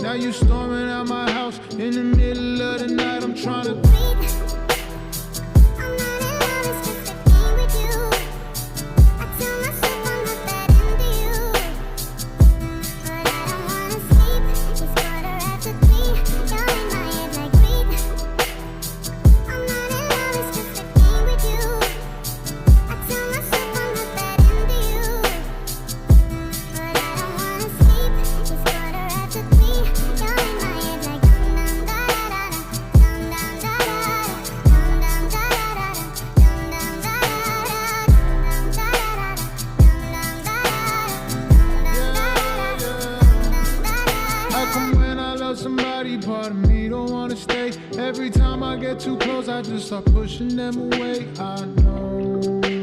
Now you storming out my house in the middle of the night. I'm trying to somebody, part of me don't wanna stay. Every time I get too close, I just start pushing them away. I know